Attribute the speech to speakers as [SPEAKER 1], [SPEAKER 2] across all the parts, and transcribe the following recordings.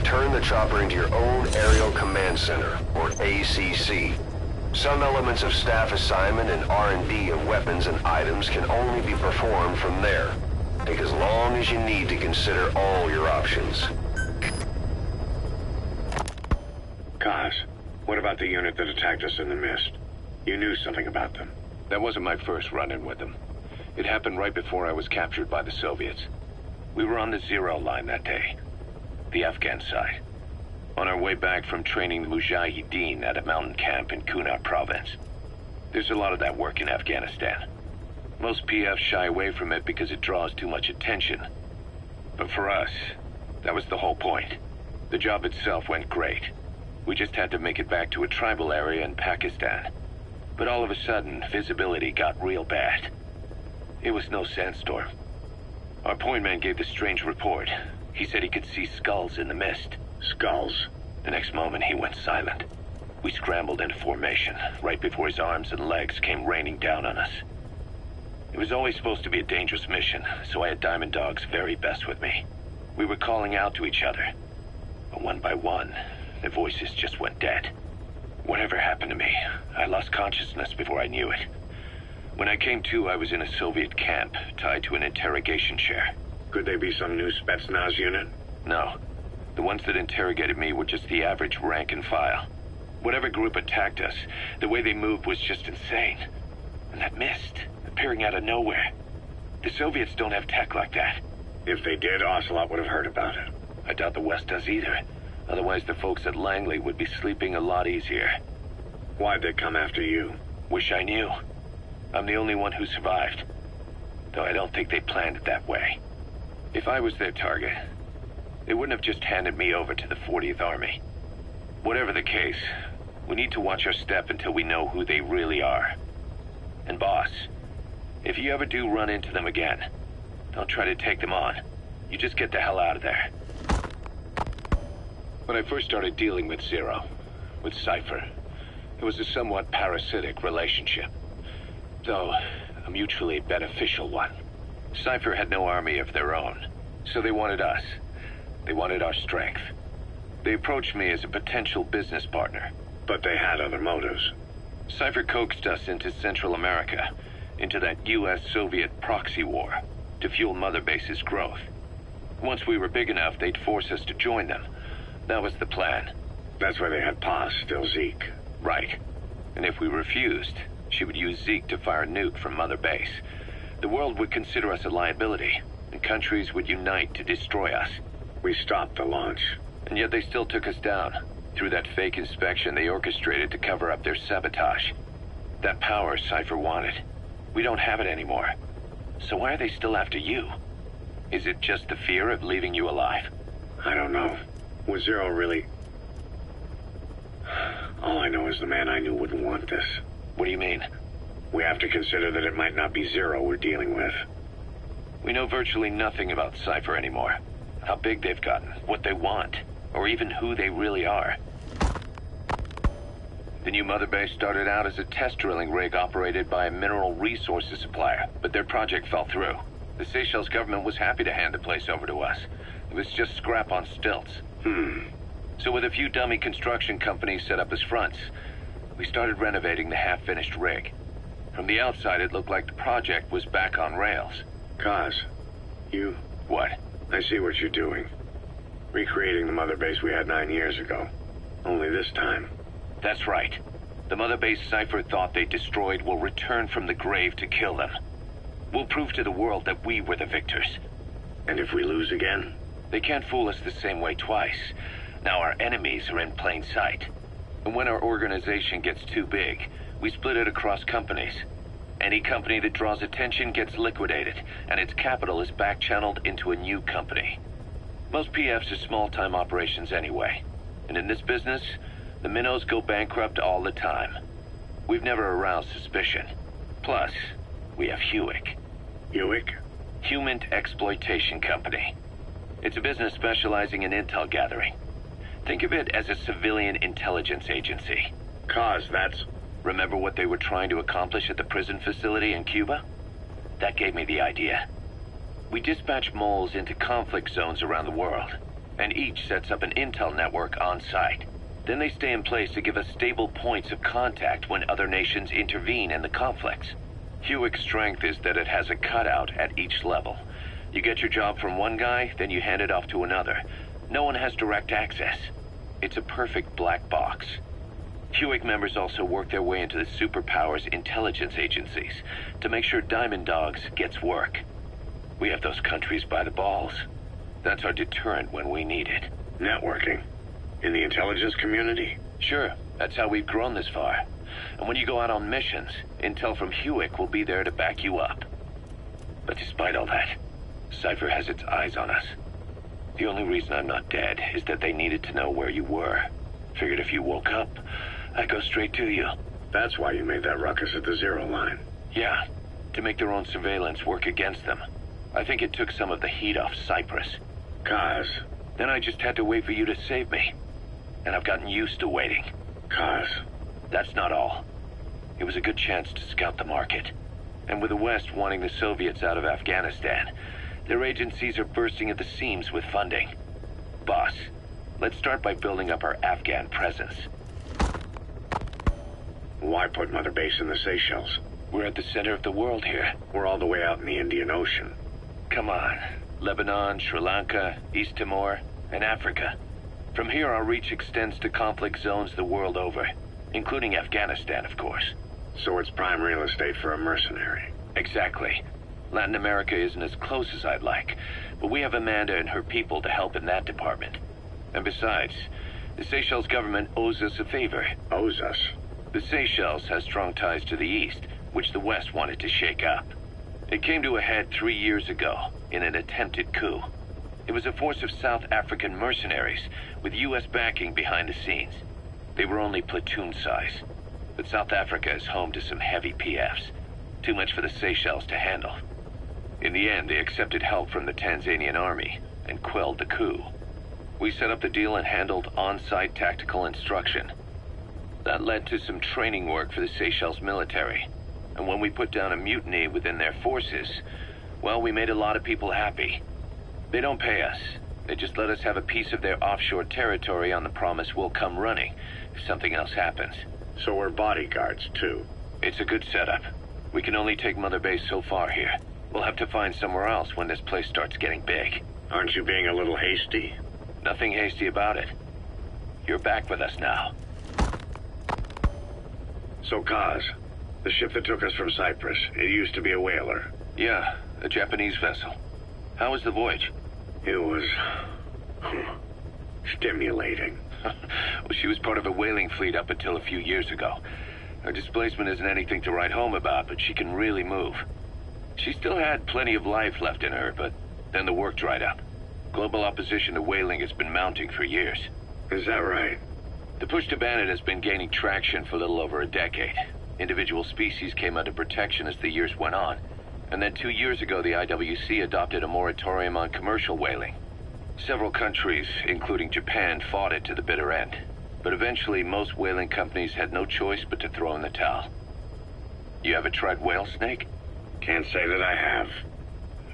[SPEAKER 1] turn the chopper into your own Aerial Command Center, or ACC. Some elements of staff assignment and R&D of weapons and items can only be performed from there. Take as long as you need to consider all your options.
[SPEAKER 2] Kaz, what about the unit that attacked us in the mist? You knew something about them.
[SPEAKER 3] That wasn't my first run-in with them. It happened right before I was captured by the Soviets. We were on the zero line that day, the Afghan side, on our way back from training the Mujahideen at a mountain camp in Kunar province. There's a lot of that work in Afghanistan. Most PFs shy away from it because it draws too much attention. But for us, that was the whole point. The job itself went great. We just had to make it back to a tribal area in Pakistan. But all of a sudden, visibility got real bad. It was no sandstorm. Our point man gave this strange report. He said he could see skulls in the mist.
[SPEAKER 2] Skulls?
[SPEAKER 3] The next moment, he went silent. We scrambled into formation, right before his arms and legs came raining down on us. It was always supposed to be a dangerous mission, so I had Diamond Dog's very best with me. We were calling out to each other. But one by one, the voices just went dead. Whatever happened to me, I lost consciousness before I knew it. When I came to, I was in a Soviet camp, tied to an interrogation chair.
[SPEAKER 2] Could they be some new spetsnaz unit?
[SPEAKER 3] No. The ones that interrogated me were just the average rank and file. Whatever group attacked us, the way they moved was just insane. And that mist, appearing out of nowhere. The Soviets don't have tech like that.
[SPEAKER 2] If they did, Ocelot would have heard about it.
[SPEAKER 3] I doubt the West does either. Otherwise, the folks at Langley would be sleeping a lot easier.
[SPEAKER 2] Why'd they come after you?
[SPEAKER 3] Wish I knew. I'm the only one who survived. Though I don't think they planned it that way. If I was their target, they wouldn't have just handed me over to the 40th Army. Whatever the case, we need to watch our step until we know who they really are. And boss, if you ever do run into them again, don't try to take them on. You just get the hell out of there. When I first started dealing with Zero, with Cypher, it was a somewhat parasitic relationship, though a mutually beneficial one. Cypher had no army of their own, so they wanted us. They wanted our strength. They approached me as a potential business partner.
[SPEAKER 2] But they had other motives.
[SPEAKER 3] Cypher coaxed us into Central America, into that US-Soviet proxy war, to fuel Mother Base's growth. Once we were big enough, they'd force us to join them. That was the plan.
[SPEAKER 2] That's why they had Paz, still Zeke.
[SPEAKER 3] Right. And if we refused, she would use Zeke to fire a nuke from Mother Base. The world would consider us a liability, and countries would unite to destroy us.
[SPEAKER 2] We stopped the launch.
[SPEAKER 3] And yet they still took us down, through that fake inspection they orchestrated to cover up their sabotage. That power Cypher wanted. We don't have it anymore. So why are they still after you? Is it just the fear of leaving you alive?
[SPEAKER 2] I don't know. Was Zero really... All I know is the man I knew wouldn't want this.
[SPEAKER 3] What do you mean?
[SPEAKER 2] We have to consider that it might not be Zero we're dealing with.
[SPEAKER 3] We know virtually nothing about Cypher anymore. How big they've gotten, what they want, or even who they really are. The new Mother Base started out as a test drilling rig operated by a mineral resources supplier, but their project fell through. The Seychelles government was happy to hand the place over to us. It was just scrap on stilts. So with a few dummy construction companies set up as fronts, we started renovating the half-finished rig. From the outside, it looked like the project was back on rails.
[SPEAKER 2] Kaz, you...
[SPEAKER 3] What?
[SPEAKER 2] I see what you're doing. Recreating the Mother Base we had 9 years ago. Only this time.
[SPEAKER 3] That's right. The Mother Base Cypher thought they destroyed will return from the grave to kill them. We'll prove to the world that we were the victors.
[SPEAKER 2] And if we lose again?
[SPEAKER 3] They can't fool us the same way twice. Now our enemies are in plain sight. And when our organization gets too big, we split it across companies. Any company that draws attention gets liquidated, and its capital is back-channeled into a new company. Most PFs are small-time operations anyway. And in this business, the minnows go bankrupt all the time. We've never aroused suspicion. Plus, we have Hewick.
[SPEAKER 2] Hewick?
[SPEAKER 3] Human Exploitation Company. It's a business specializing in intel gathering. Think of it as a civilian intelligence agency.
[SPEAKER 2] Kaz, that's...
[SPEAKER 3] Remember what they were trying to accomplish at the prison facility in Cuba? That gave me the idea. We dispatch moles into conflict zones around the world. and each sets up an intel network on site. Then they stay in place to give us stable points of contact when other nations intervene in the conflicts. Hewick's strength is that it has a cutout at each level. You get your job from one guy, then you hand it off to another. No one has direct access. It's a perfect black box. Hewick members also work their way into the superpowers intelligence agencies to make sure Diamond Dogs gets work. We have those countries by the balls. That's our deterrent when we need it.
[SPEAKER 2] Networking? In the intelligence community?
[SPEAKER 3] Sure, that's how we've grown this far. And when you go out on missions, intel from Hewick will be there to back you up. But despite all that, Cypher has its eyes on us. The only reason I'm not dead is that they needed to know where you were. Figured if you woke up, I'd go straight to you.
[SPEAKER 2] That's why you made that ruckus at the Zero line.
[SPEAKER 3] Yeah, to make their own surveillance work against them. I think it took some of the heat off Cyprus.
[SPEAKER 2] Kaz.
[SPEAKER 3] Then I just had to wait for you to save me. And I've gotten used to waiting.
[SPEAKER 2] Kaz.
[SPEAKER 3] That's not all. It was a good chance to scout the market. And with the West wanting the Soviets out of Afghanistan, their agencies are bursting at the seams with funding. Boss, let's start by building up our Afghan presence.
[SPEAKER 2] Why put Mother Base in the Seychelles?
[SPEAKER 3] We're at the center of the world here.
[SPEAKER 2] We're all the way out in the Indian Ocean.
[SPEAKER 3] Come on. Lebanon, Sri Lanka, East Timor, and Africa. From here, our reach extends to conflict zones the world over, including Afghanistan, of course.
[SPEAKER 2] So it's prime real estate for a mercenary.
[SPEAKER 3] Exactly. Latin America isn't as close as I'd like, but we have Amanda and her people to help in that department. And besides, the Seychelles government owes us a favor.
[SPEAKER 2] Owes us?
[SPEAKER 3] The Seychelles has strong ties to the East, which the West wanted to shake up. It came to a head 3 years ago in an attempted coup. It was a force of South African mercenaries with U.S. backing behind the scenes. They were only platoon size, but South Africa is home to some heavy PFs. Too much for the Seychelles to handle. In the end, they accepted help from the Tanzanian army and quelled the coup. We set up the deal and handled on-site tactical instruction. That led to some training work for the Seychelles military. And when we put down a mutiny within their forces, well, we made a lot of people happy. They don't pay us. They just let us have a piece of their offshore territory on the promise we'll come running if something else happens.
[SPEAKER 2] So we're bodyguards, too.
[SPEAKER 3] It's a good setup. We can only take Mother Base so far here. We'll have to find somewhere else when this place starts getting big.
[SPEAKER 2] Aren't you being a little hasty?
[SPEAKER 3] Nothing hasty about it. You're back with us now.
[SPEAKER 2] So, Kaz, the ship that took us from Cyprus, it used to be a whaler.
[SPEAKER 3] Yeah, a Japanese vessel. How was the voyage?
[SPEAKER 2] It was... stimulating.
[SPEAKER 3] Well, she was part of a whaling fleet up until a few years ago. Her displacement isn't anything to write home about, but she can really move. She still had plenty of life left in her, but then the work dried up. Global opposition to whaling has been mounting for years.
[SPEAKER 2] Is that right?
[SPEAKER 3] The push to ban it has been gaining traction for a little over a decade. Individual species came under protection as the years went on. And then 2 years ago, the IWC adopted a moratorium on commercial whaling. Several countries, including Japan, fought it to the bitter end. But eventually, most whaling companies had no choice but to throw in the towel. You ever tried whale snake?
[SPEAKER 2] Can't say that I have.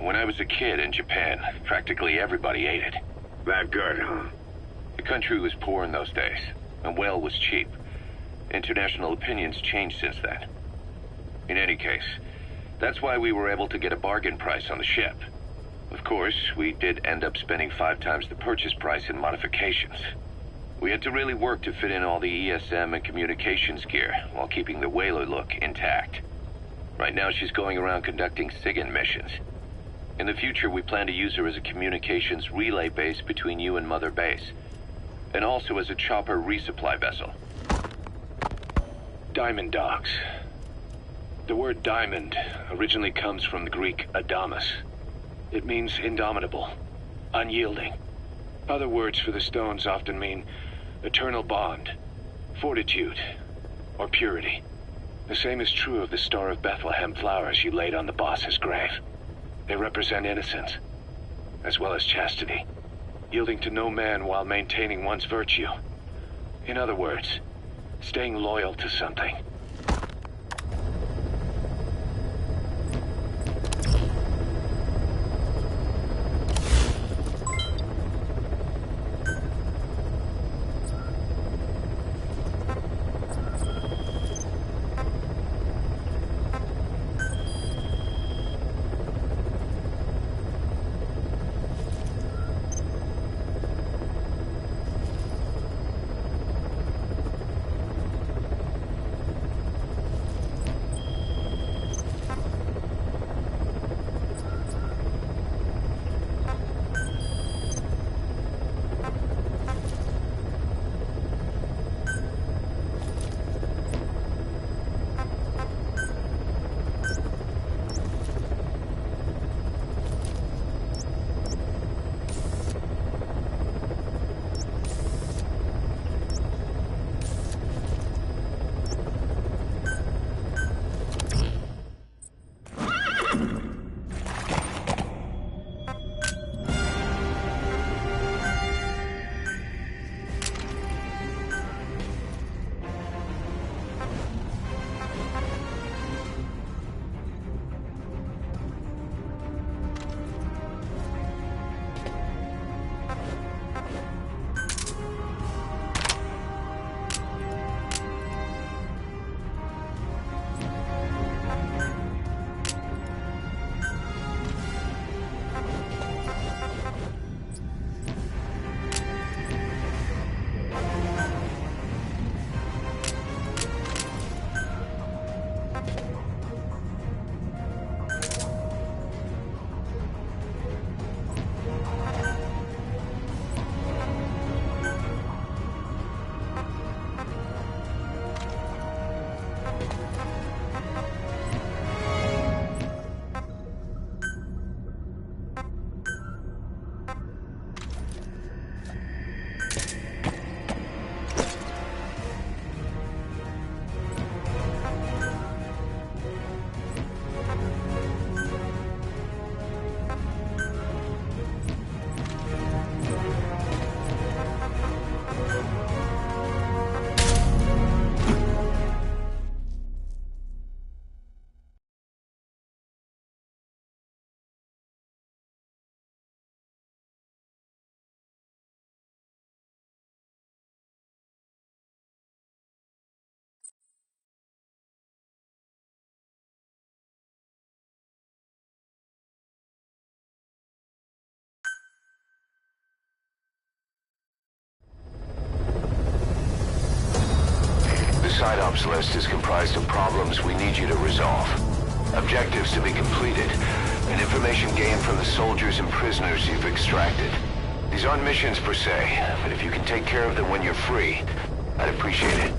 [SPEAKER 3] When I was a kid in Japan, practically everybody ate it.
[SPEAKER 2] That good, huh?
[SPEAKER 3] The country was poor in those days, and whale was cheap. International opinions changed since then. In any case, that's why we were able to get a bargain price on the ship. Of course, we did end up spending 5 times the purchase price in modifications. We had to really work to fit in all the ESM and communications gear while keeping the whaler look intact. Right now, she's going around conducting SIGINT missions. In the future, we plan to use her as a communications relay base between you and Mother Base, and also as a chopper resupply vessel. Diamond Dogs. The word diamond originally comes from the Greek adamas. It means indomitable, unyielding. Other words for the stones often mean eternal bond, fortitude, or purity. The same is true of the Star of Bethlehem flowers you laid on the boss's grave. They represent innocence, as well as chastity, yielding to no man while maintaining one's virtue. In other words, staying loyal to something.
[SPEAKER 1] side ops list is comprised of problems we need you to resolve. Objectives to be completed, and information gained from the soldiers and prisoners you've extracted. These aren't missions per se, but if you can take care of them when you're free, I'd appreciate it.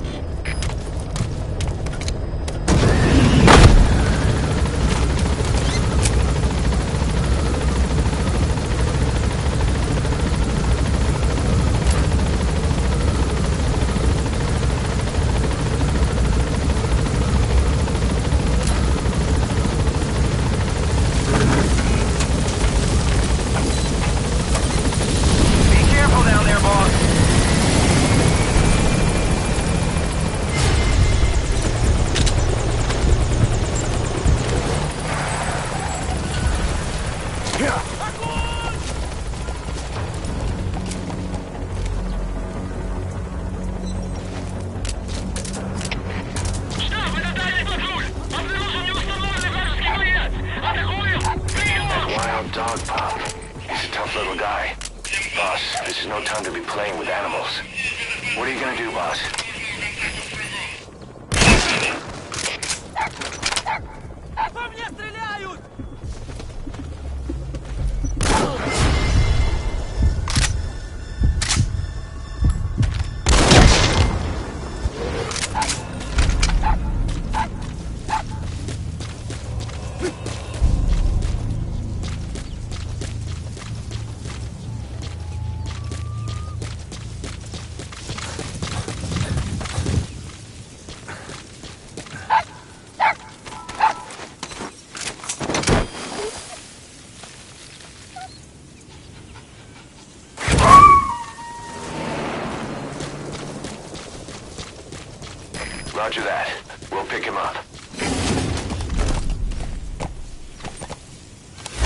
[SPEAKER 1] Roger that. We'll pick him up.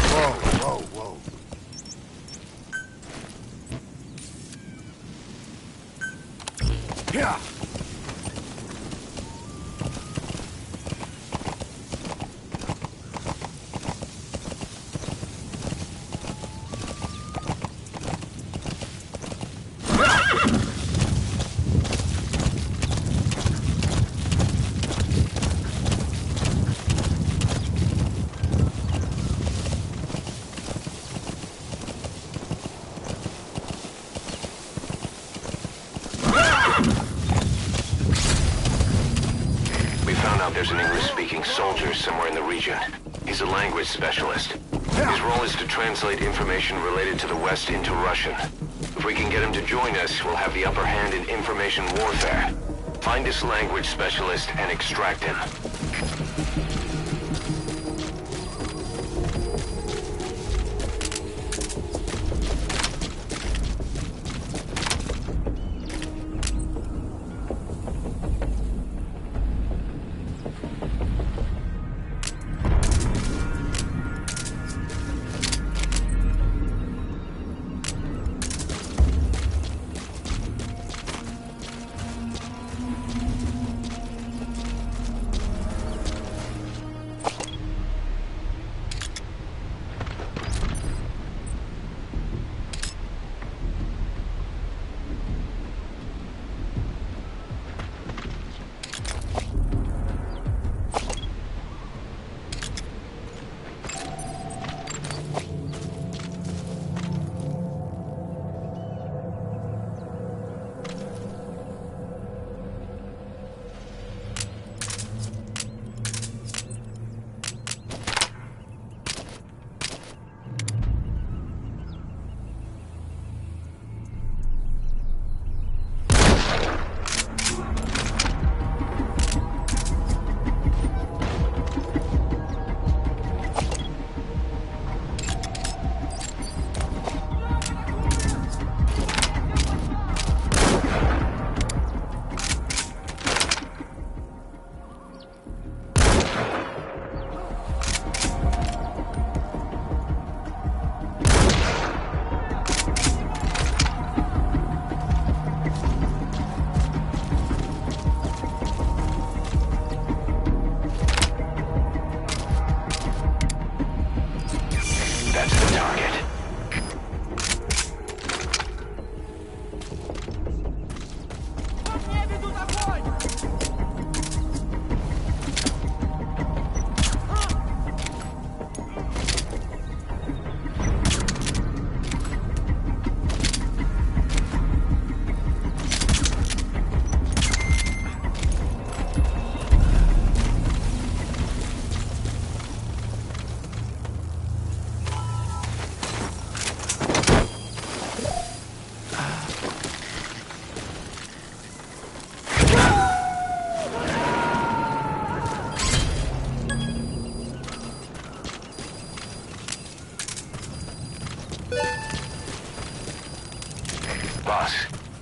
[SPEAKER 4] Whoa, whoa, whoa. Yeah.
[SPEAKER 1] There's an English-speaking soldier somewhere in the region. He's a language specialist. His role is to translate information related to the West into Russian. If we can get him to join us, we'll have the upper hand in information warfare. Find this language specialist and extract him.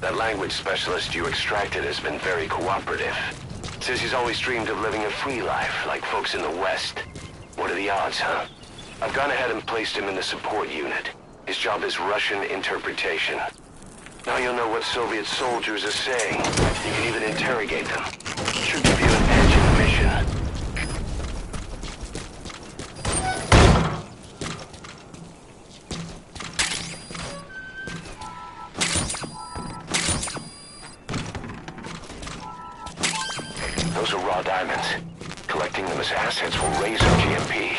[SPEAKER 1] That language specialist you extracted has been very cooperative. Says he's always dreamed of living a free life, like folks in the West. What are the odds, huh? I've gone ahead and placed him in the support unit. His job is Russian interpretation. Now you'll know what Soviet soldiers are saying. You can even interrogate them. Should give you an edge in the mission. Those are raw diamonds. Collecting them as assets will raise our GMP.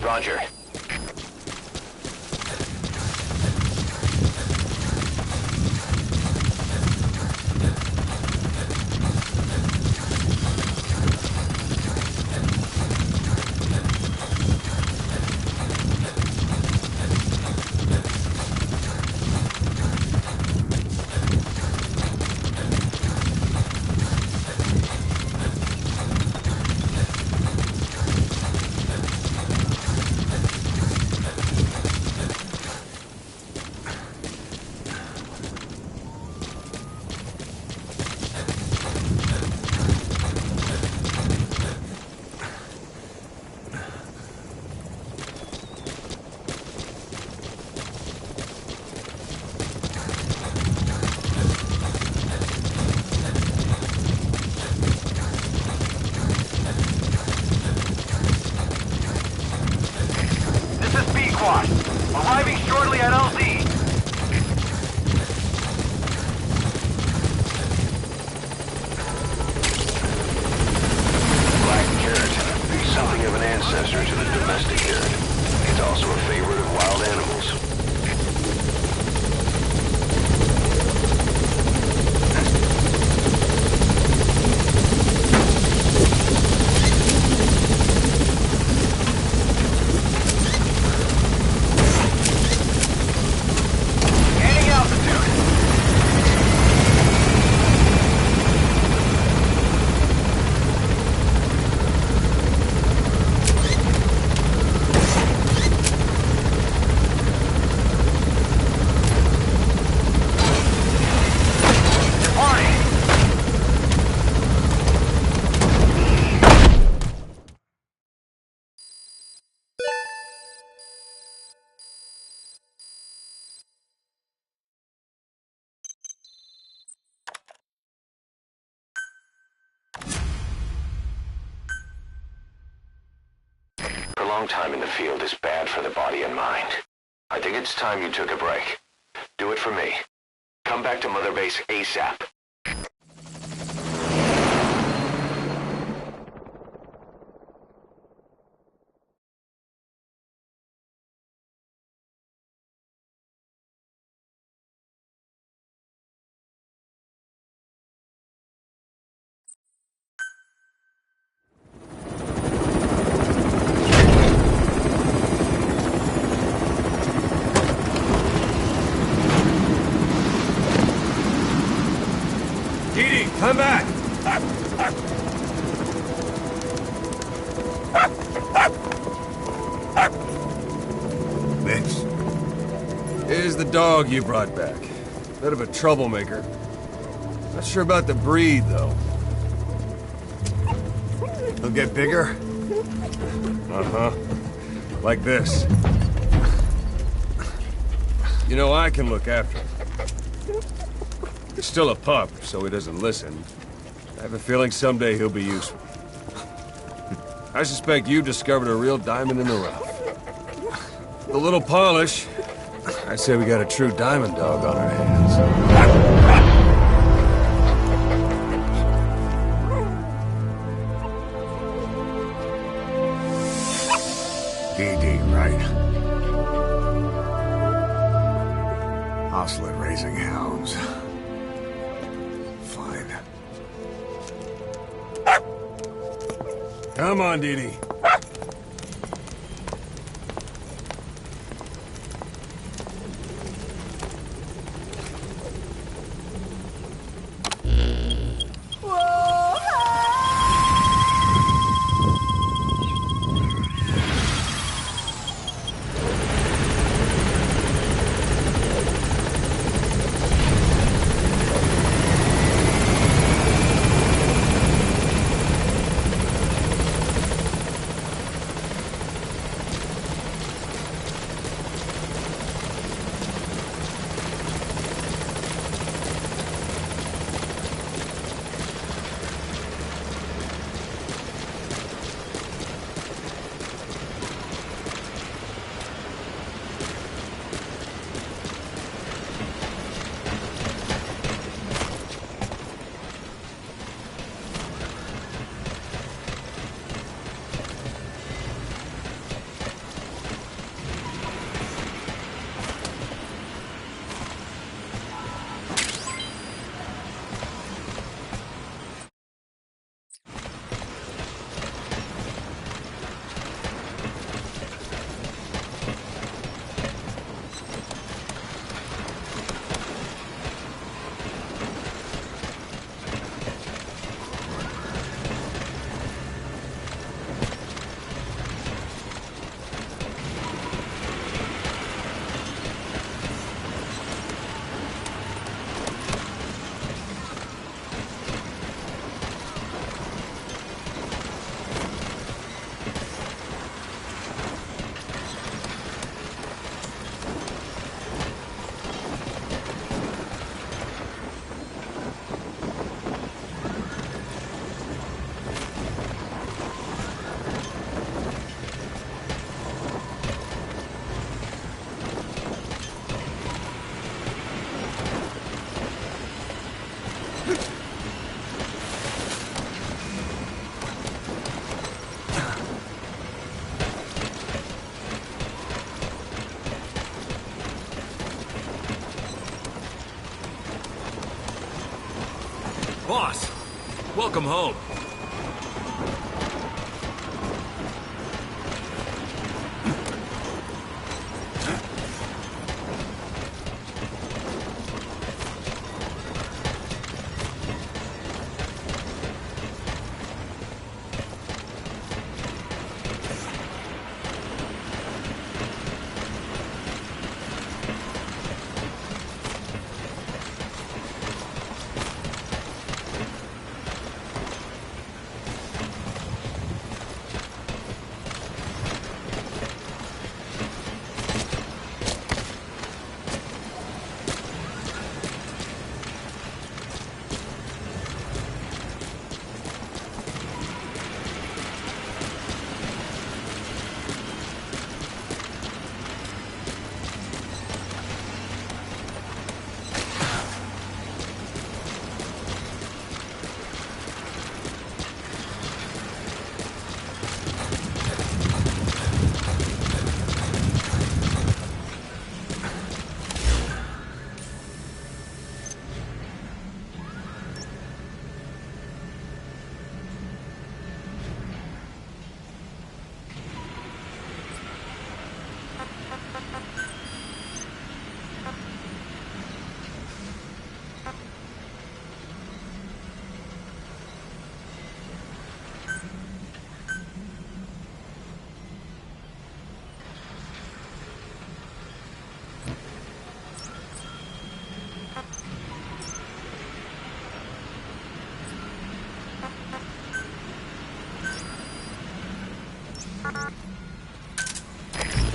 [SPEAKER 1] Roger. Arriving shortly at LZ. Black carrot. Something of an ancestor to the domestic carrot. It's also a favorite of wild animals. Long time in the field is bad for the body and mind. I think it's time you took a break. Do it for me. Come back to Mother Base ASAP.
[SPEAKER 4] Come back! Mix. Here's the dog you brought back. Bit of a troublemaker. Not sure about the breed, though.
[SPEAKER 5] He'll get bigger?
[SPEAKER 4] Uh-huh. Like this. You know, I can look after him. He's still a pup, so he doesn't listen. I have a feeling someday he'll be useful. I suspect you discovered a real diamond in the rough. With a little polish, I'd say we got a true diamond dog on our hands.
[SPEAKER 5] DD, right? Ocelot raising hounds. Fine.
[SPEAKER 4] Come on, Dee.
[SPEAKER 6] Boss, welcome home.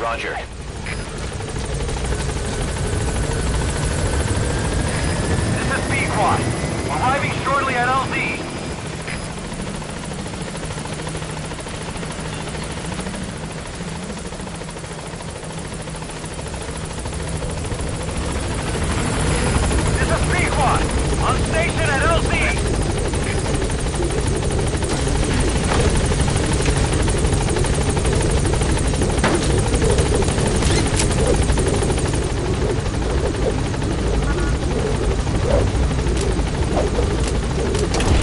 [SPEAKER 1] Roger.
[SPEAKER 7] This is B-Quad. Arriving shortly at LZ. This is B-Quad. On station at LZ.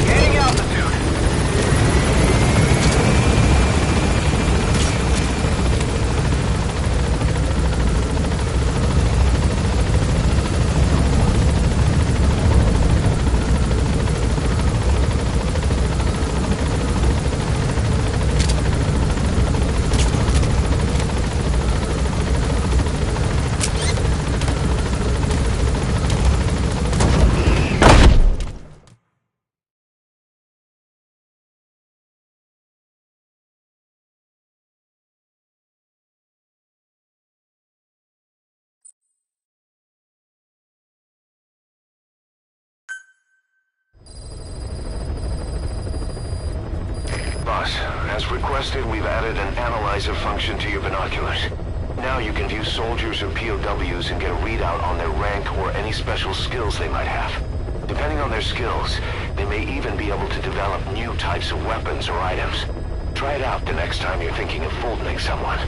[SPEAKER 7] Gaining altitude.
[SPEAKER 1] Boss, as requested, we've added an analyzer function to your binoculars. Now you can view soldiers or POWs and get a readout on their rank or any special skills they might have. Depending on their skills, they may even be able to develop new types of weapons or items. Try it out the next time you're thinking of fultoning someone.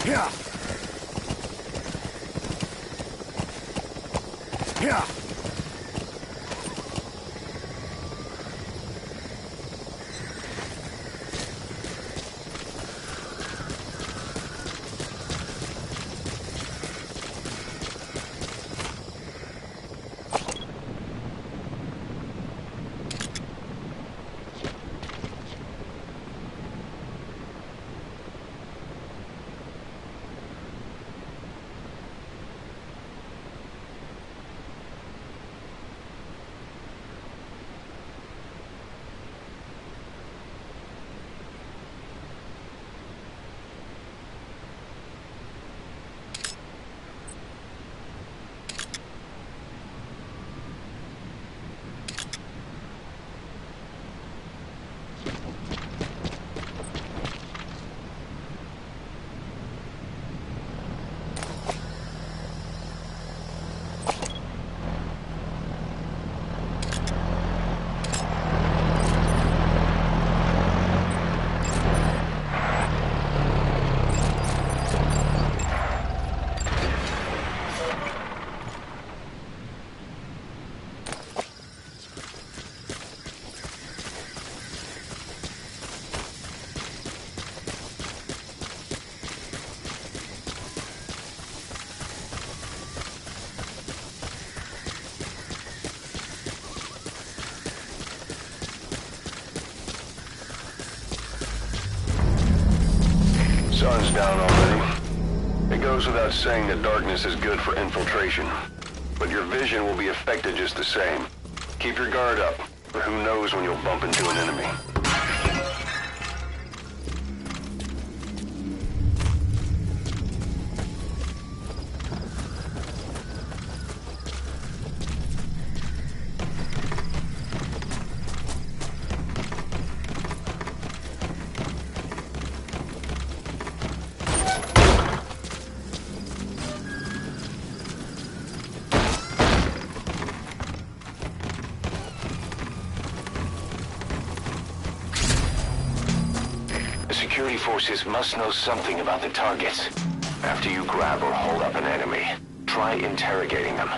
[SPEAKER 5] Yeah. Yeah.
[SPEAKER 1] sun's down already. It goes without saying that darkness is good for infiltration, but your vision will be affected just the same. Keep your guard up, or who knows when you'll bump into an enemy.
[SPEAKER 8] Security forces must know something about the targets. After you grab or hold up an enemy, try interrogating them.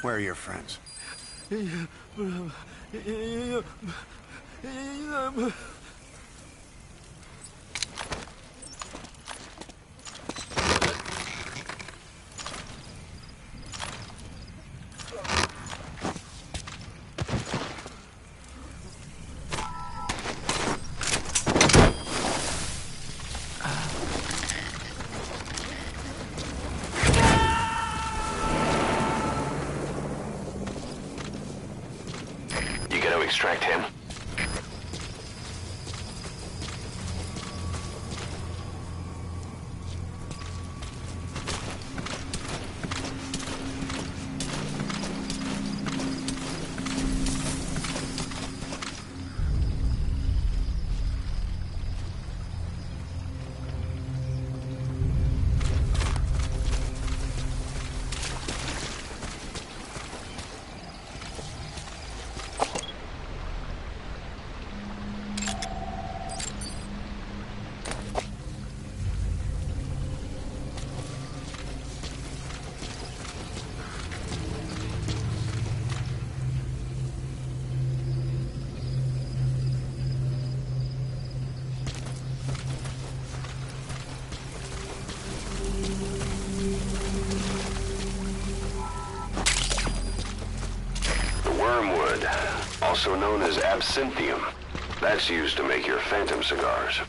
[SPEAKER 5] Where are your friends?
[SPEAKER 8] Extract him.
[SPEAKER 1] Also known as absinthium. That's used to make your phantom cigars.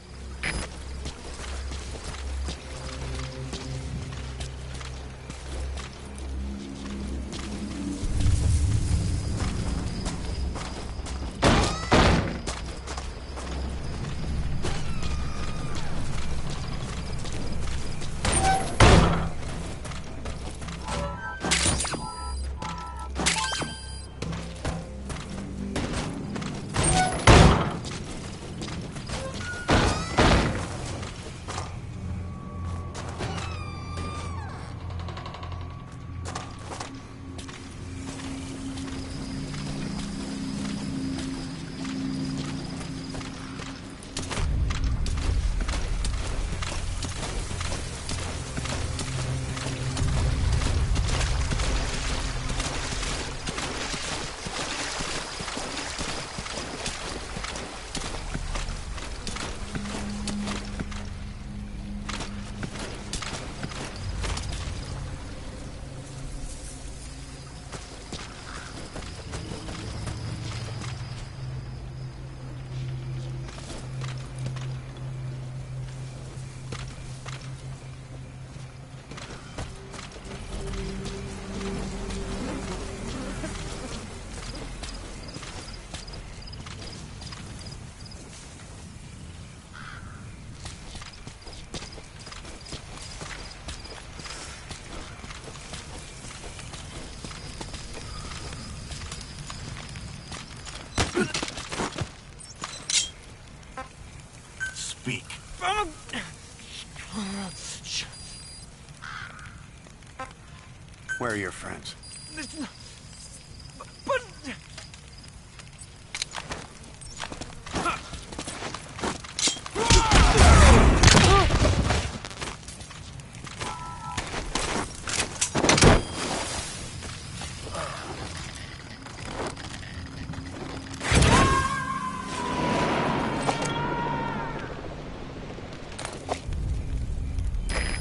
[SPEAKER 5] are your friends?
[SPEAKER 6] But...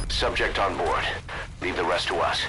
[SPEAKER 8] Subject on board. Leave the rest to us.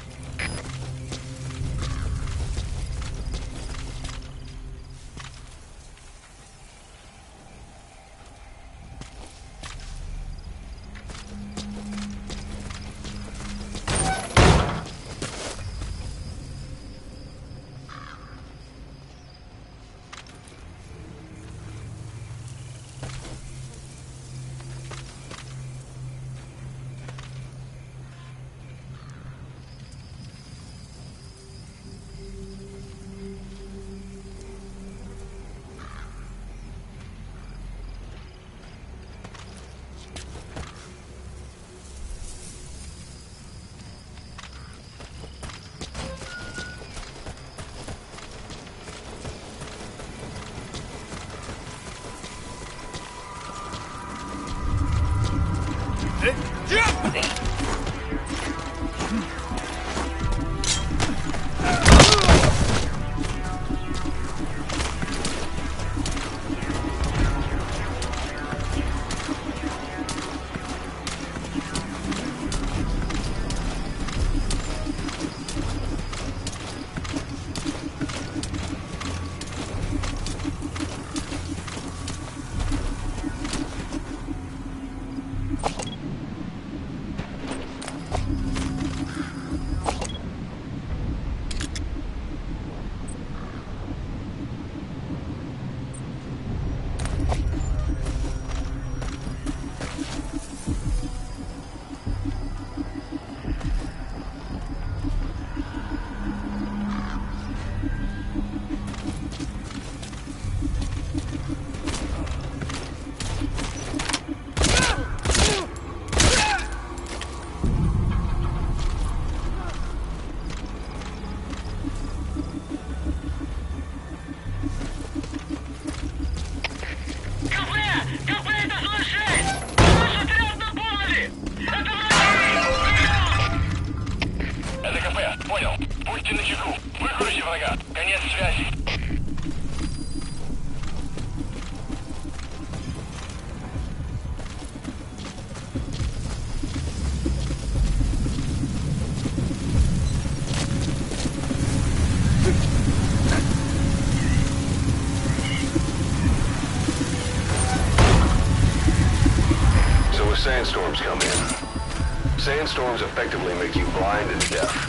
[SPEAKER 1] Sandstorms come in. Sandstorms effectively make you blind and deaf,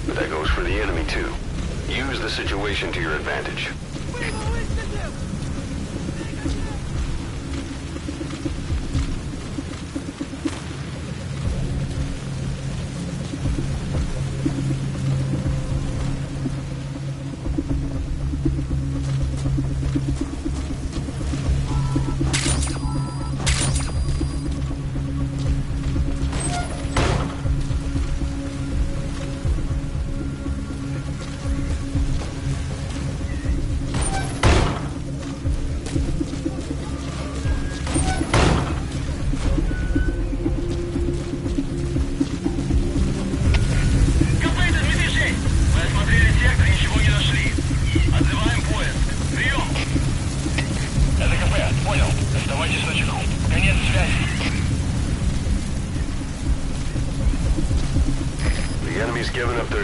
[SPEAKER 1] but that goes for the enemy too. Use the situation to your advantage.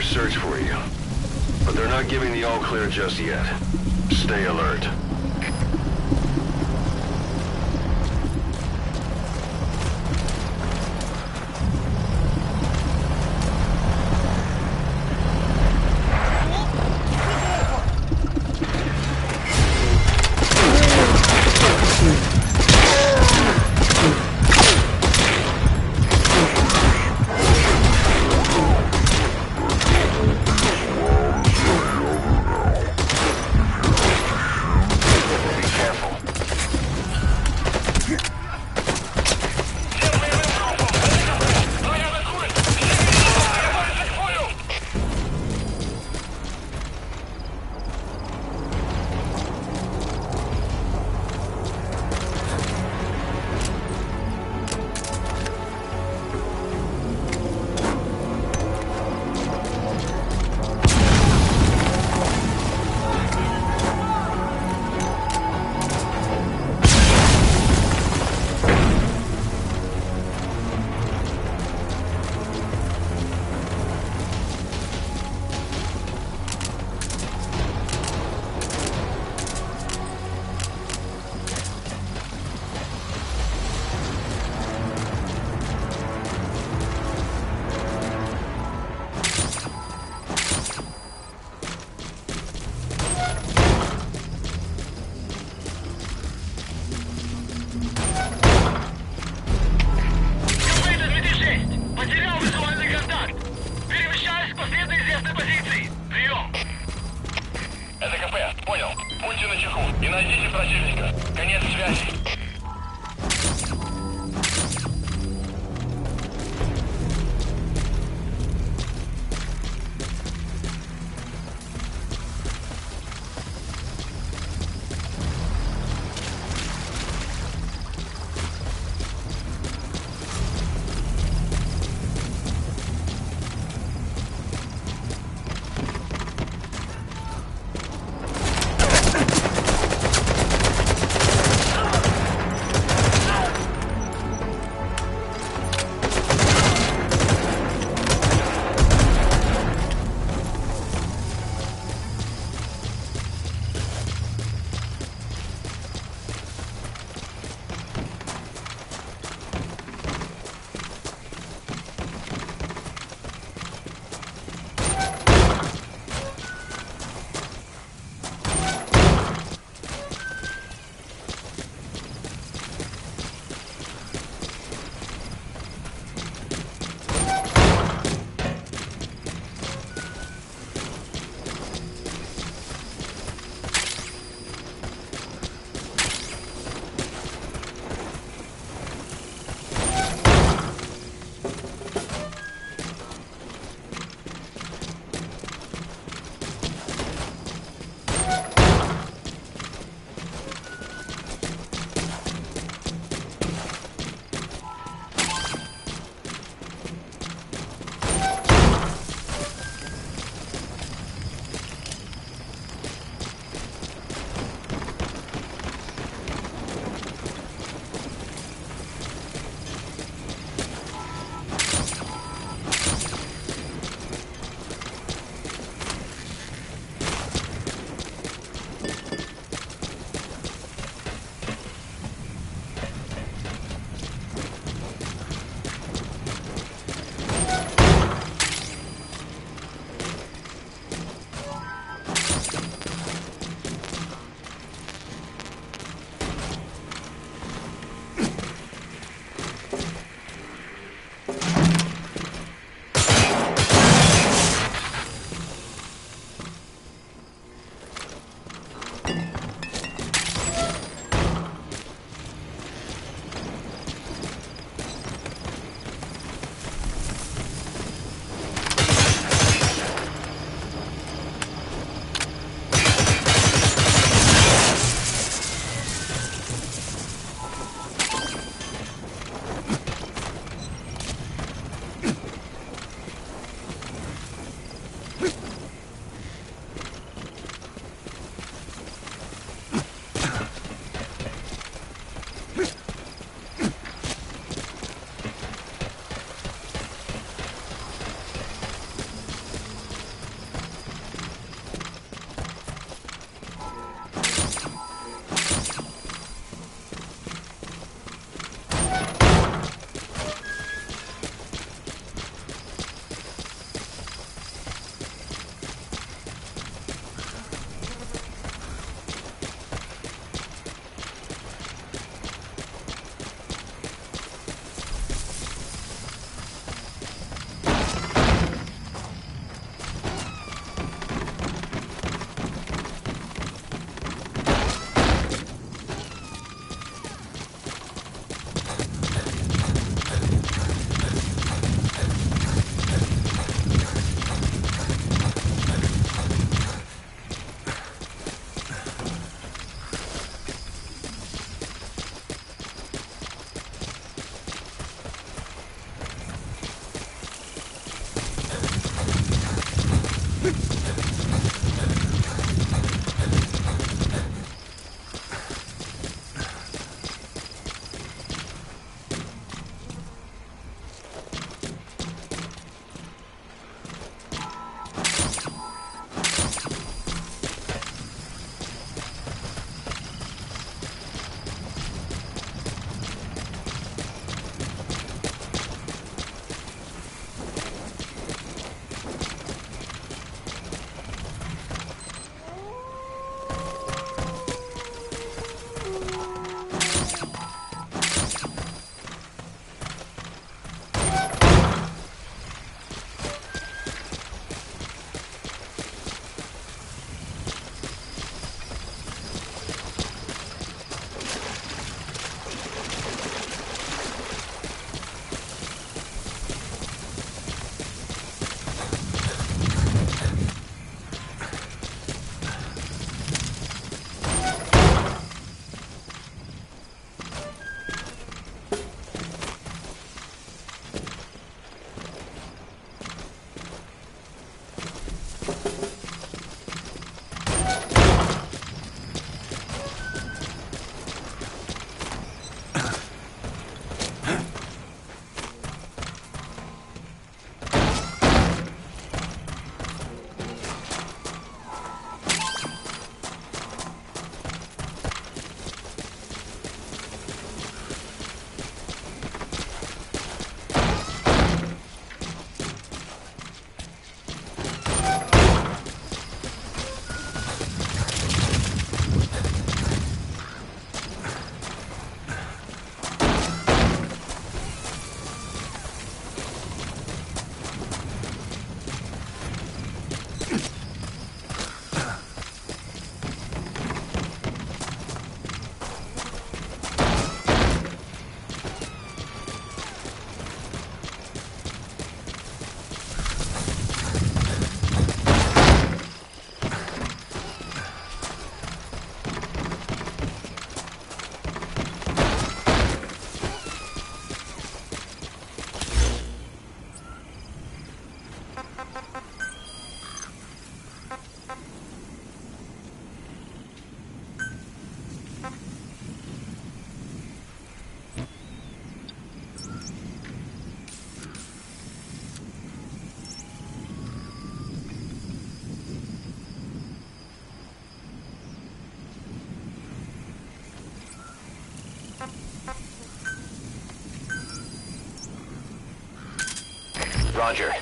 [SPEAKER 1] Search for you, but they're not giving the all clear just yet. Stay alert.
[SPEAKER 7] Найдите противника. Конец связи.
[SPEAKER 8] Roger.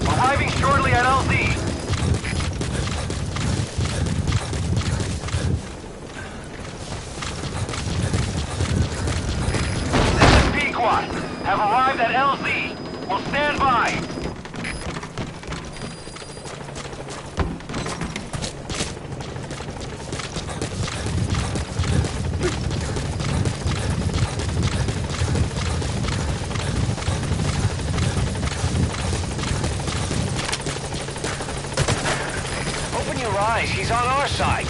[SPEAKER 7] Arriving shortly at LZ. This is Pequot. Have arrived at LZ. Will stand by.
[SPEAKER 8] He's on our side.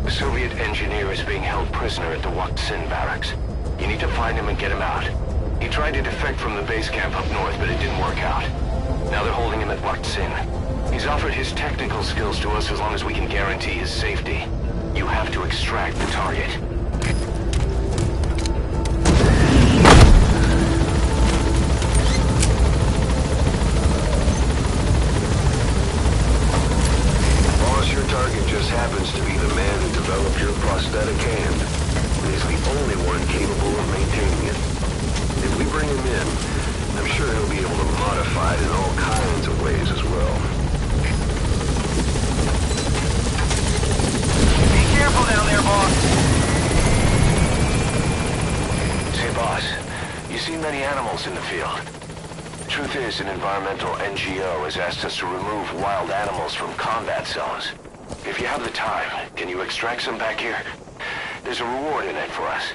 [SPEAKER 8] The Soviet engineer is being held prisoner at the Waksin barracks. You need to find him and get him out. He tried to defect from the base camp up north, but it didn't work out. Now they're holding him at Waksin. He's offered his technical skills to us as long as we can guarantee his safety. You have to extract the target.
[SPEAKER 1] Your target just happens to be the man who developed your prosthetic hand. He's the only one capable of maintaining it. If we bring him in, I'm sure he'll be able to modify it in all kinds of ways as well. animals in the field. Truth is, an environmental NGO has asked us to remove wild animals from combat zones. If you have the time, can you extract some back here? There's a reward in it for us.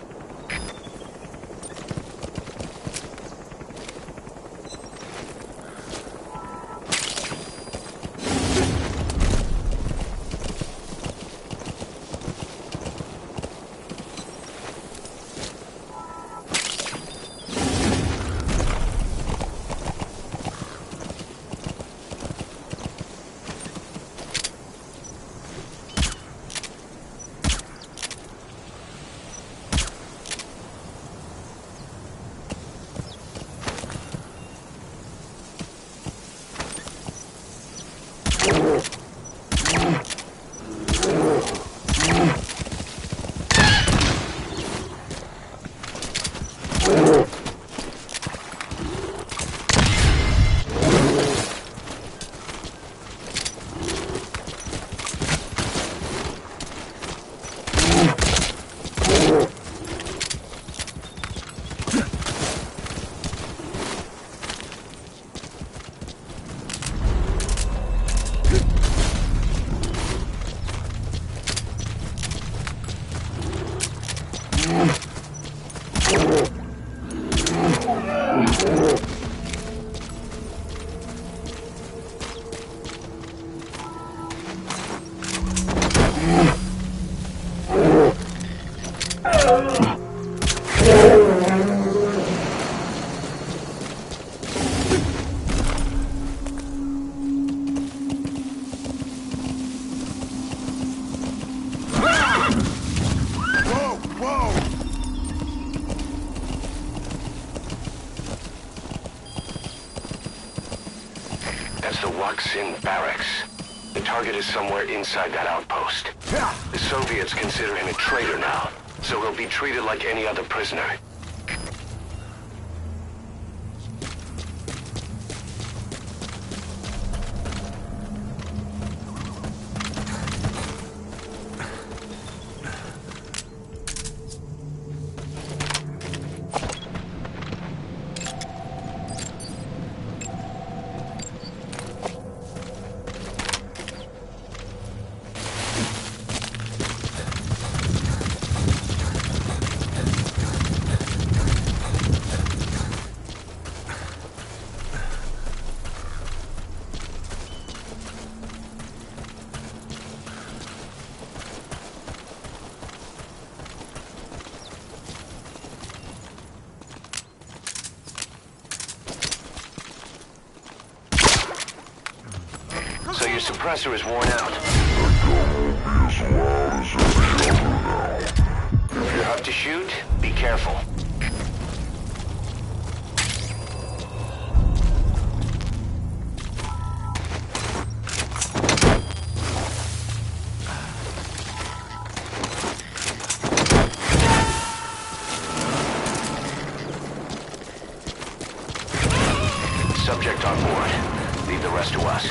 [SPEAKER 1] The target is somewhere inside that outpost. The Soviets consider him a traitor now, so he'll be treated like any other prisoner. So your suppressor is worn out. If you have to shoot, be careful. Subject on board. Leave the rest to us.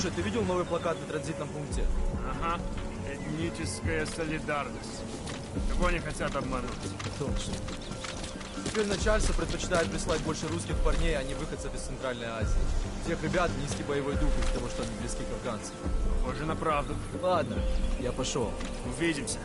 [SPEAKER 9] Слушай, ты видел новый плакат на транзитном пункте?
[SPEAKER 5] Ага. Этническая солидарность. Кого они хотят обмануть?
[SPEAKER 9] Точно. Теперь начальство предпочитает прислать больше русских парней, а не выходцев из Центральной Азии. Тех ребят низкий боевой дух из-за того, что они близки к афганцам.
[SPEAKER 5] Похоже на правду.
[SPEAKER 9] Ладно, я пошел.
[SPEAKER 5] Увидимся.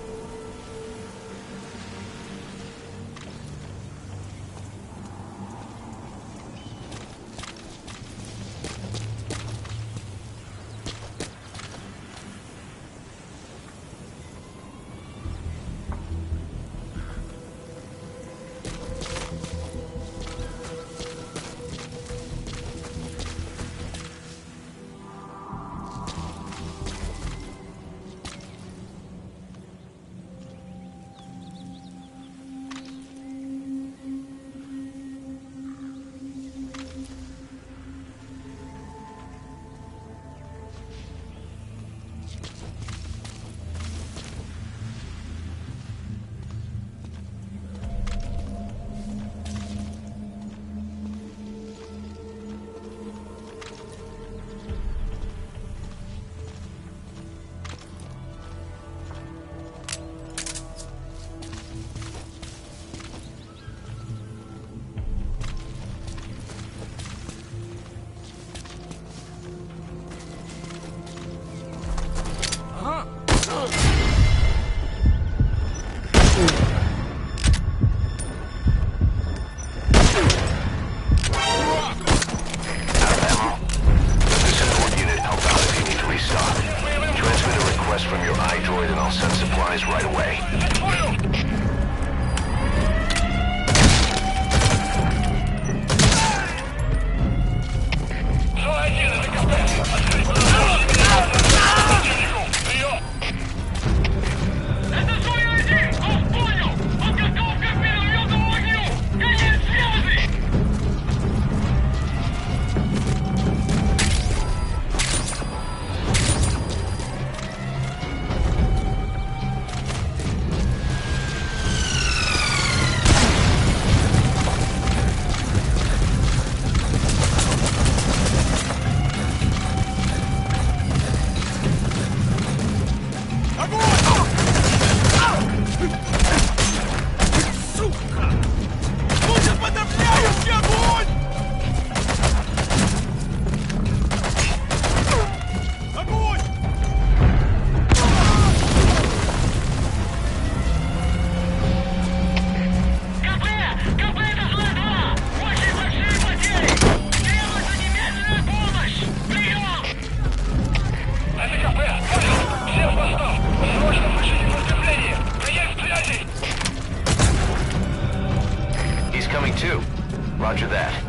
[SPEAKER 8] Roger that.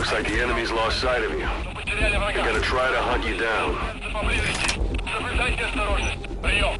[SPEAKER 1] Looks like the enemy's lost sight of you. They're gonna try to hunt you down.
[SPEAKER 7] Соблюдайте осторожность. Прием.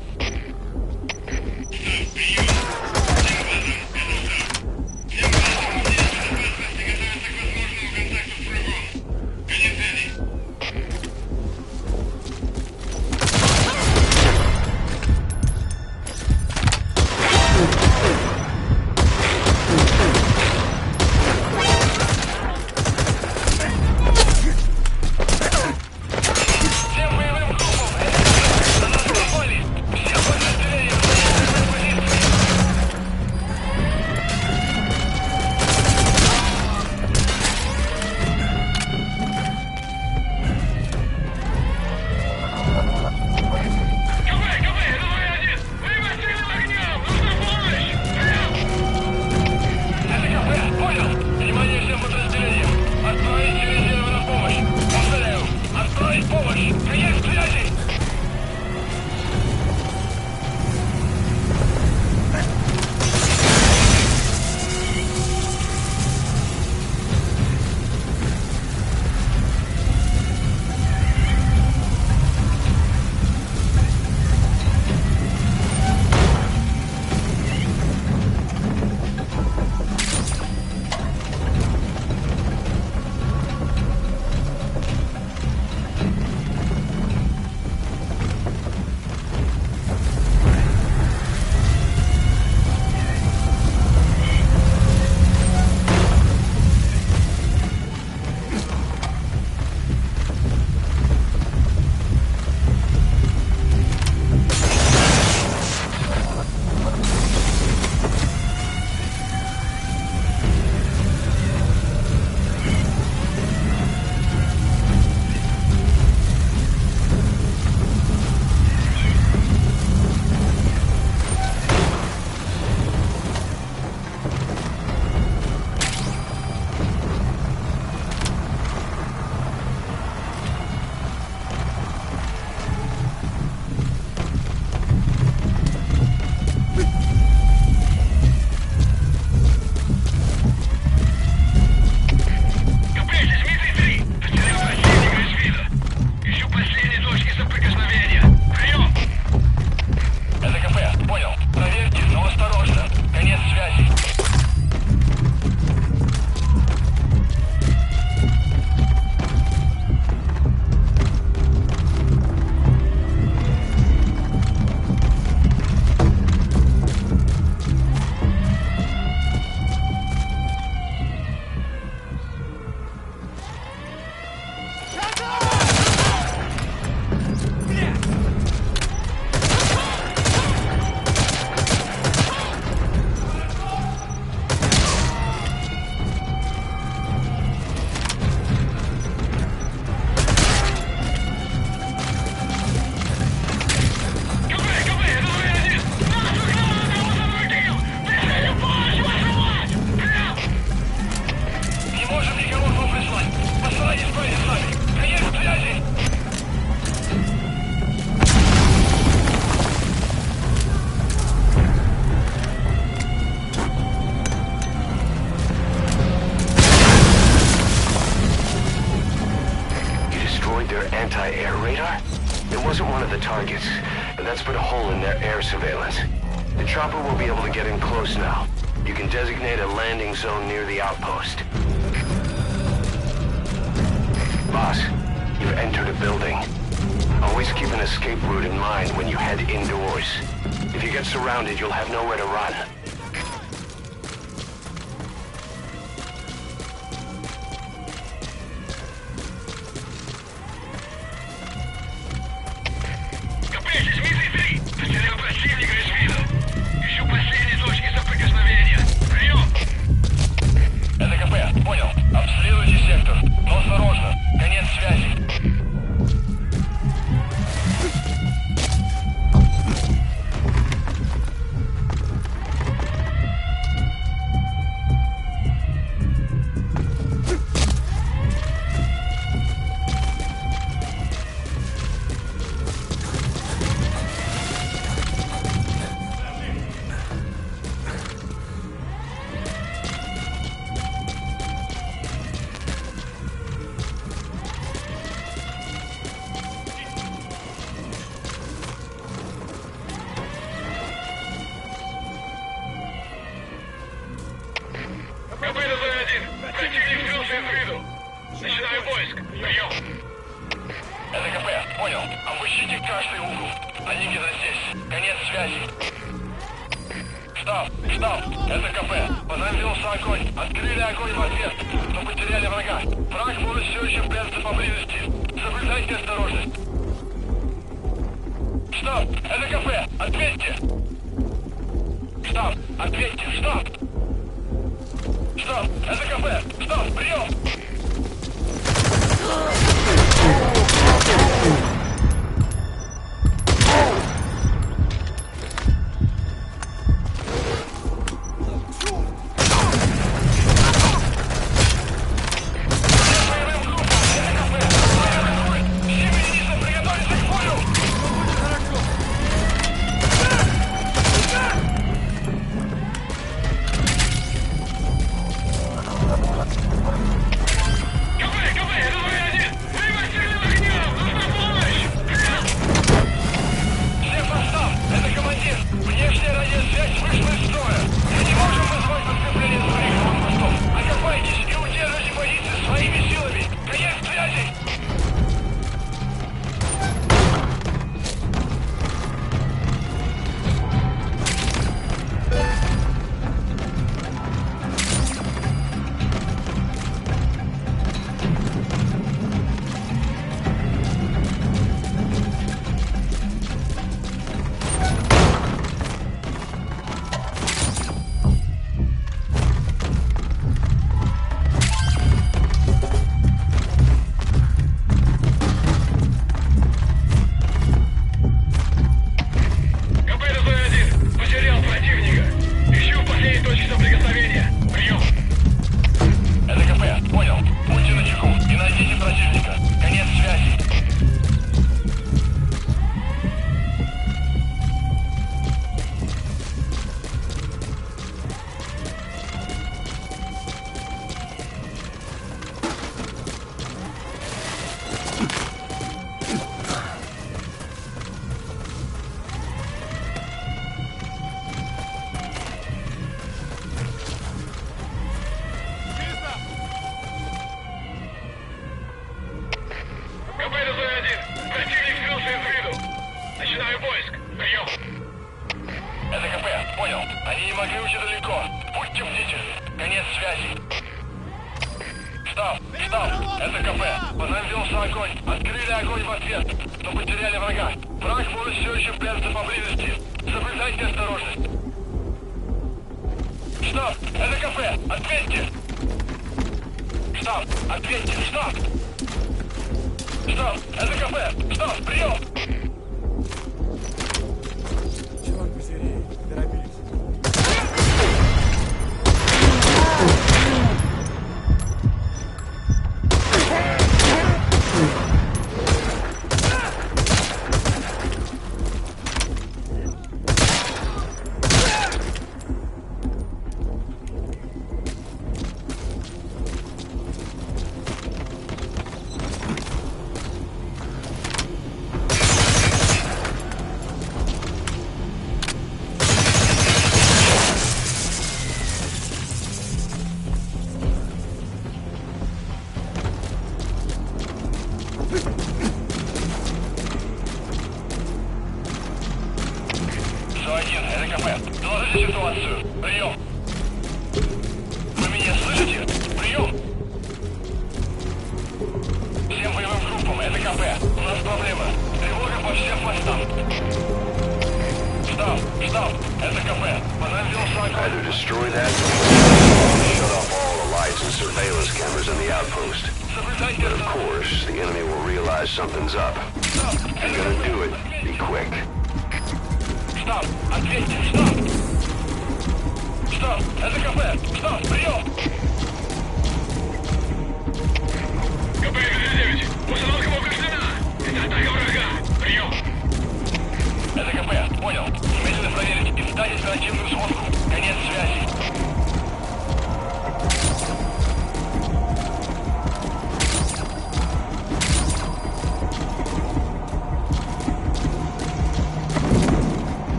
[SPEAKER 1] anti-air radar? It wasn't one of the targets, but that's put a hole in their air surveillance. The chopper will be able to get in close now. You can designate a landing zone near the outpost. Boss, you've entered a building. Always keep an escape route in mind when you head indoors. If you get surrounded, you'll have nowhere to run.
[SPEAKER 7] Они где-то здесь. Конец связи. Штаб, это КП. Возобновился огонь. Открыли огонь в ответ, но потеряли врага. Враг может все еще прятаться поблизости. Соблюдайте осторожность. Штаб, это КП. Ответьте. Штаб, ответьте. Штаб, это КП. Штаб, прием.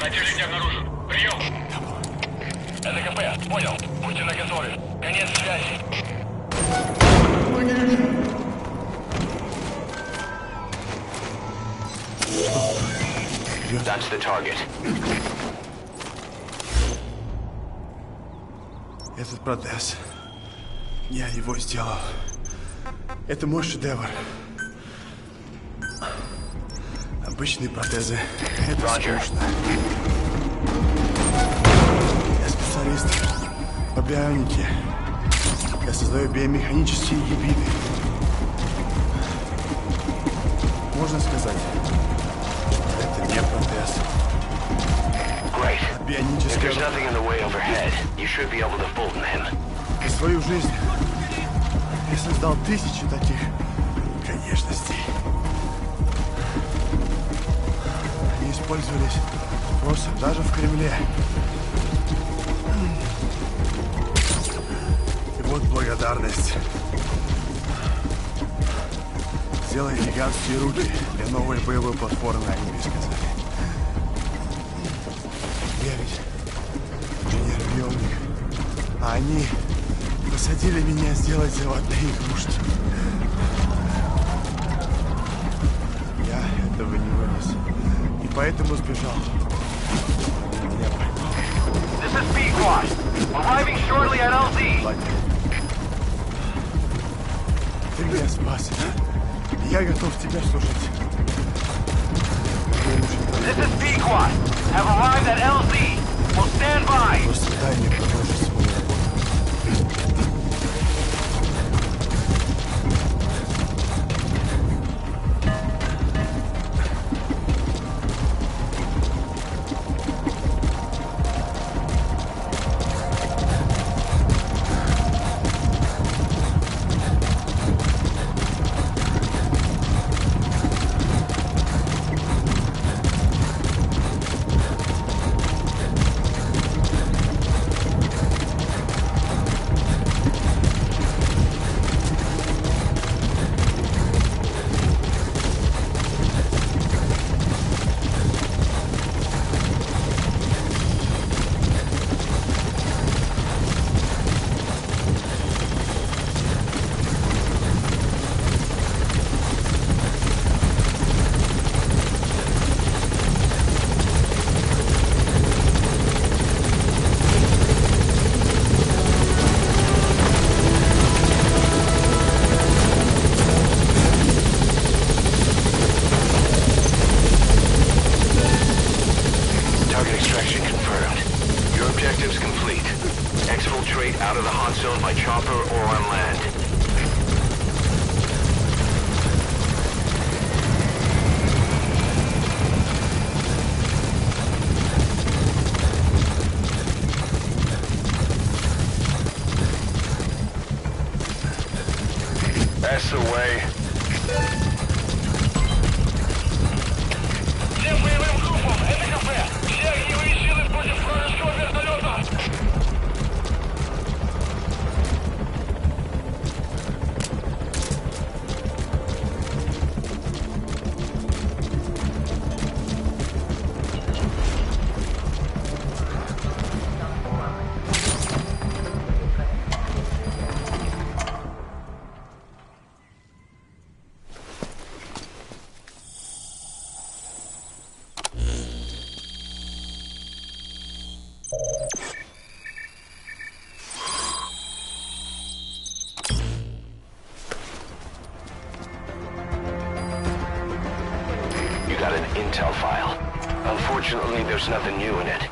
[SPEAKER 7] Противник не обнаружен. Прием! Это КП. Понял. Будьте наготове. Конец связи.
[SPEAKER 1] That's the target.
[SPEAKER 10] Этот протез. Я его сделал. Это мой шедевр. Обычные протезы. Это скучно. Я специалист по бионике. Я создаю биомеханические гибриды. Можно сказать, это не протез.
[SPEAKER 1] Great. If
[SPEAKER 10] Бионическая...
[SPEAKER 1] there's nothing in the way overhead, you should be able to Fulton him.
[SPEAKER 10] За свою жизнь я создал тысячи таких конечностей. Они использовались просто даже в Кремле. И вот благодарность. Сделай гигантские руки для новой боевой платформы, они мне сказали. Я ведь инженер-биолог, а они посадили меня сделать заводные игрушки. Я этого не вынес. И поэтому сбежал. Меня поймал.
[SPEAKER 7] This is Speedquad. Arriving shortly at LZ.
[SPEAKER 10] Ты меня спас. Я готов тебя слушать.
[SPEAKER 7] This is Speedquad. Have arrived at LZ. Will stand by.
[SPEAKER 10] Просто дай мне продолжить свою работу.
[SPEAKER 1] That's the way.
[SPEAKER 7] Всем боевым группам, это кафе. Все огневые силы против вражеского вертолета.
[SPEAKER 1] You got an intel file. Unfortunately, there's nothing new in it.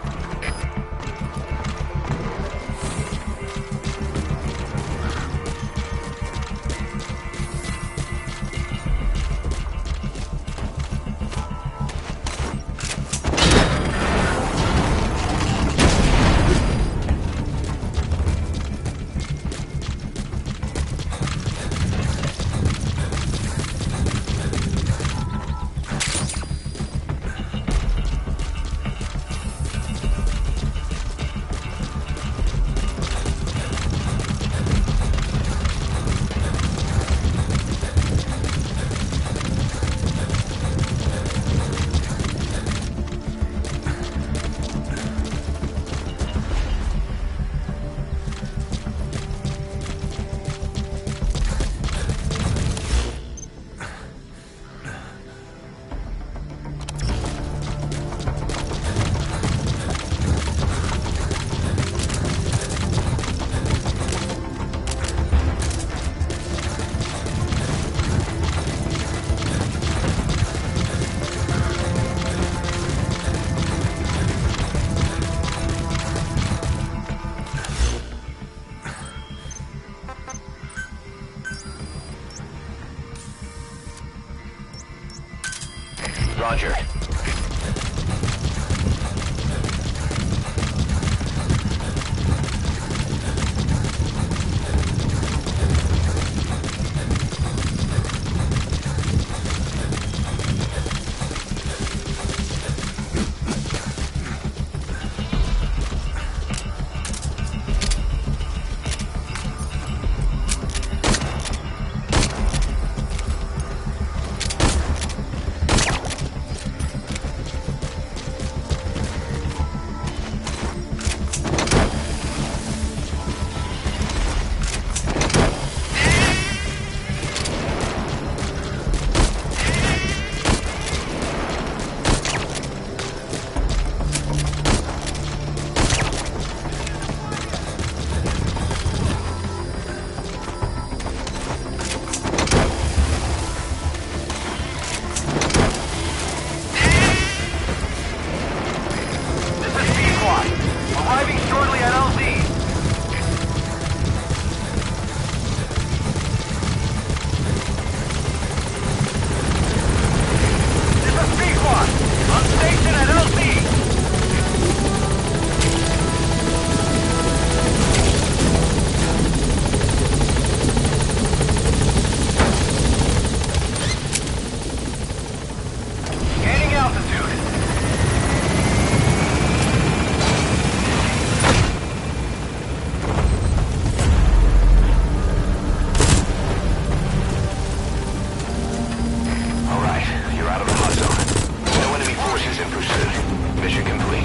[SPEAKER 8] Mission complete.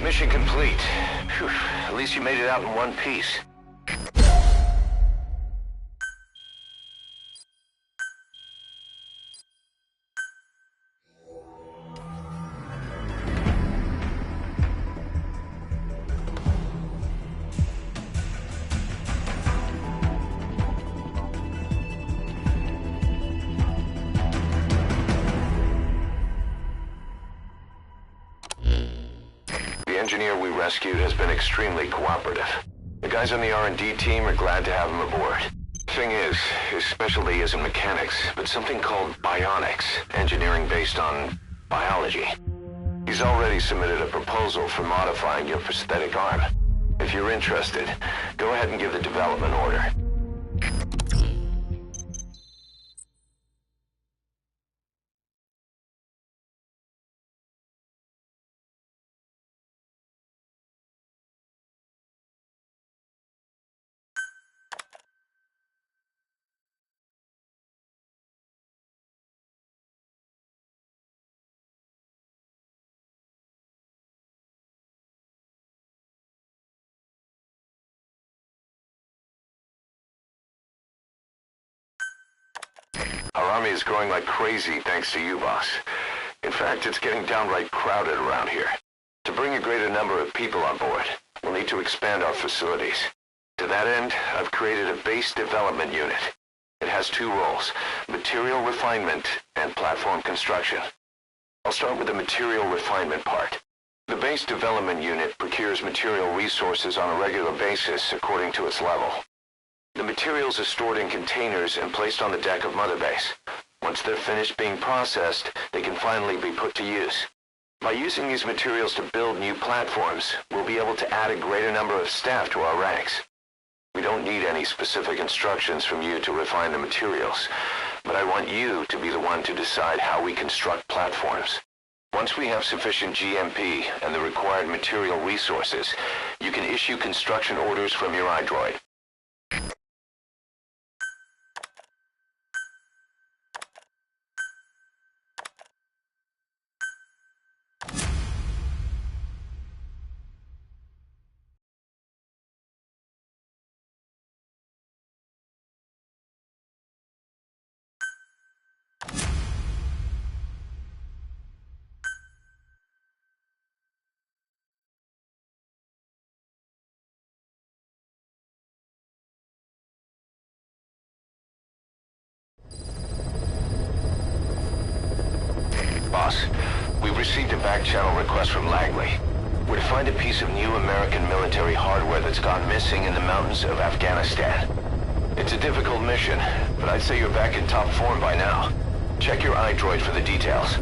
[SPEAKER 8] Mission complete. Phew, at least you made it out in one piece. The engineer we rescued has been extremely cooperative. The guys on the R&D team are glad to have him aboard. Thing is, his specialty isn't mechanics, but something called bionics, engineering based on biology. He's already submitted a proposal for modifying your prosthetic arm. If you're interested, go ahead and give the development order. Our army is growing like crazy thanks to you, boss. In fact, it's getting downright crowded around here. To bring a greater number of people on board, we'll need to expand our facilities. To that end, I've created a base development unit. It has two roles, material refinement and platform construction. I'll start with the material refinement part. The base development unit procures material resources on a regular basis according to its level. The materials are stored in containers and placed on the deck of Mother Base. Once they're finished being processed, they can finally be put to use. By using these materials to build new platforms, we'll be able to add a greater number of staff to our ranks. We don't need any specific instructions from you to refine the materials, but I want you to be the one to decide how we construct platforms. Once we have sufficient GMP and the required material resources, you can issue construction orders from your iDroid. Boss, we've received a back-channel request from Langley. We're to find a piece of new American military hardware that's gone missing in the mountains of Afghanistan. It's a difficult mission, but I'd say you're back in top form by now. Check your iDroid for the details.